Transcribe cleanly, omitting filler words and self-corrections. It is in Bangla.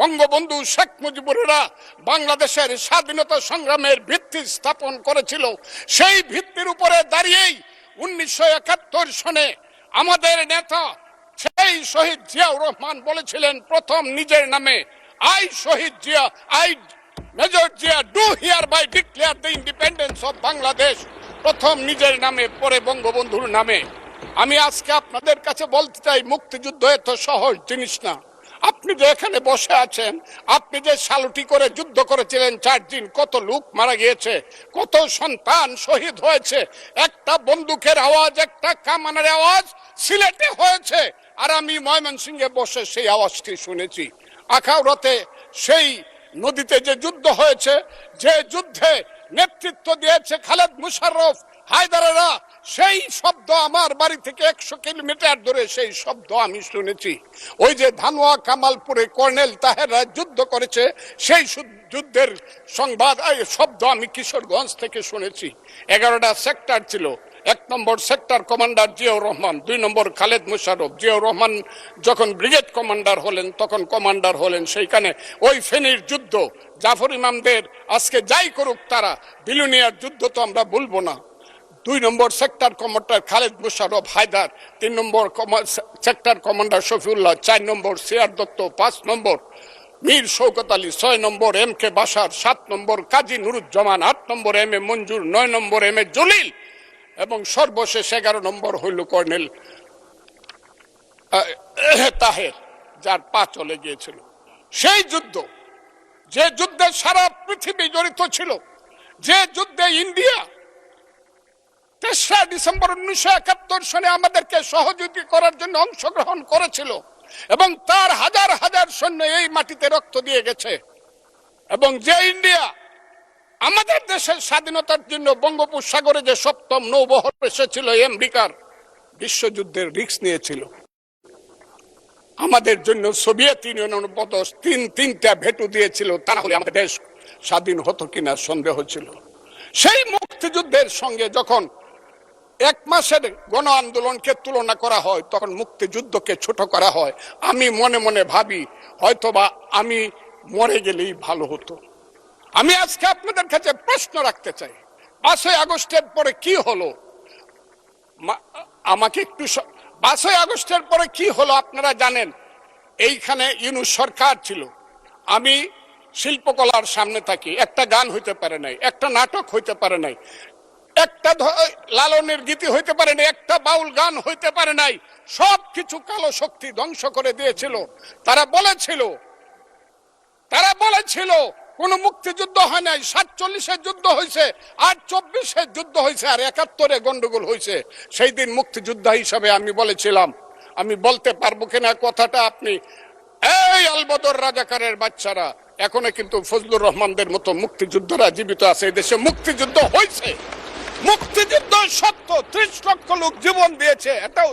বঙ্গবন্ধু শেখ মুজিবুরেরা বাংলাদেশের স্বাধীনতা সংগ্রামের ভিত্তি স্থাপন করেছিল। সেই ভিত্তির উপরে দাঁড়িয়েই 1971 সনে আমাদের নেতা সেই শহীদ জিয়াউর রহমান বলেছিলেন প্রথম নিজের নামে, I Shahid Zia, I major Zia do hereby declare the independence of Bangladesh. প্রথম নিজের নামে, পরে বঙ্গবন্ধুর নামে। আমি আজকে আপনাদের কাছে বলতে চাই, মুক্তিযুদ্ধ এত সহজ জিনিস না। আপনি যে এখানে বসে আছেন, আপনি যে সালুটি করে যুদ্ধ করেছিলেন 4 দিন, কত লোক মারা গিয়েছে, কত সন্তান শহীদ হয়েছে। একটা বন্দুকের আওয়াজ, একটা কামানের আওয়াজ সিলেটে হয়েছে, আর আমি ময়মনসিংহে বসে সেই আওয়াজটি শুনেছি। আখাউড়াতে সেই নদীতে যে যুদ্ধ হয়েছে, যে যুদ্ধে নেতৃত্ব দিয়েছে খালেদ মুশাররফ, হায়দারেরা, সেই শব্দ আমার বাড়ি থেকে 100 কিলোমিটার দূরে সেই শব্দ আমি শুনেছি। ওই যে ধানোয়া কামালপুরে কর্নেল তাহেররা যুদ্ধ করেছে, সেই যুদ্ধের সংবাদ শব্দ আমি কিশোরগঞ্জ থেকে শুনেছি। 11টা সেক্টর ছিল। 1 নম্বর সেক্টর কমান্ডার জিয়াউর রহমান, 2 নম্বর খালেদ মুশাররফ। জিয়াউর রহমান যখন ব্রিগেড কমান্ডার হলেন, তখন কমান্ডার হলেন সেইখানে। ওই ফেনীর যুদ্ধ, জাফর ইমামদের আজকে যাই করুক তারা, বিলুনিয়ার যুদ্ধ তো আমরা বলবো না। 2 নম্বর সেক্টর কমান্ডার খালেদ মুশাররফ হায়দার, 3 নম্বর সেক্টর কমান্ডার শফিউল্লাহ, 4 নম্বর সিআর দত্ত, 5 নম্বর মীর শৌকত আলী, 6 নম্বর MK বাশার, 7 নম্বর কাজী নুরুজ্জামান, 8 নম্বর MA মঞ্জুর, 9 নম্বর MA জলিল, এবং সর্বশেষ 11 নম্বর হইল কর্নেল তাহের, যার পা চলে গিয়েছিল। সেই যুদ্ধ, যে যুদ্ধে সারা পৃথিবী জড়িত ছিল, যে যুদ্ধে ইন্ডিয়া 3রা ডিসেম্বর 1971 সনে আমাদেরকে সহযোগিতা করার জন্য অংশগ্রহণ করেছিল, এবং তার হাজার হাজার সৈন্য এই মাটিতে রক্ত দিয়ে গেছে, এবং যে ইন্ডিয়া আমাদের দেশের স্বাধীনতার জন্য বঙ্গোপসাগরে যে 7ম নৌবহর এসেছিল, আমেরিকার বিশ্বযুদ্ধের রিস্ক নিয়েছিল, আমাদের জন্য সোভিয়েত ইউনিয়নের মতো 3টা ভেটু দিয়েছিল, তা হলে আমাদের দেশ স্বাধীন হতো কিনা সন্দেহ ছিল। সেই মুক্তিযুদ্ধের সঙ্গে যখন 1 মাসের গণ আন্দোলনকে তুলনা করা হয়, তখন মুক্তিযুদ্ধকে ছোট করা হয়। আমি মনে মনে ভাবি, হয়তোবা আমি মরে গেলেই ভালো হতো। আমি আজকে আপনাদের কাছে প্রশ্ন রাখতে চাই, 5ই আগস্টের পরে কি হলো? আমাকে একটু 5ই আগস্টের পরে কি হলো আপনারা জানেন। এইখানে ইউনূস সরকার ছিল, আমি শিল্পকলার সামনে থাকি। একটা গান হইতে পারে নাই, একটা নাটক হইতে পারে নাই, একটা লালনের গীতি হইতে পারে নাই, একটা বাউল গান হইতে পারে নাই। সবকিছু কালো শক্তি ধ্বংস করে দিয়েছিল। তারা বলেছিল কোন মুক্তিযুদ্ধ হয় নাই, 47-এ যুদ্ধ হয়েছে, আর 24-এ যুদ্ধ হয়েছে, আর 71-এ গন্ডগোল হয়েছে। সেই দিন মুক্তিযোদ্ধা হিসাবে আমি বলেছিলাম, আমি বলতে পারবো কিনা কথাটা আপনি, এই আলবদর রাজাকারের বাচ্চারা, এখনো কিন্তু ফজলুর রহমানদের মতো মুক্তিযোদ্ধারা জীবিত আছে। এই দেশে মুক্তিযুদ্ধ হয়েছে, মুক্তিযুদ্ধ সত্য, 30 লক্ষ লোক জীবন দিয়েছে, এটাও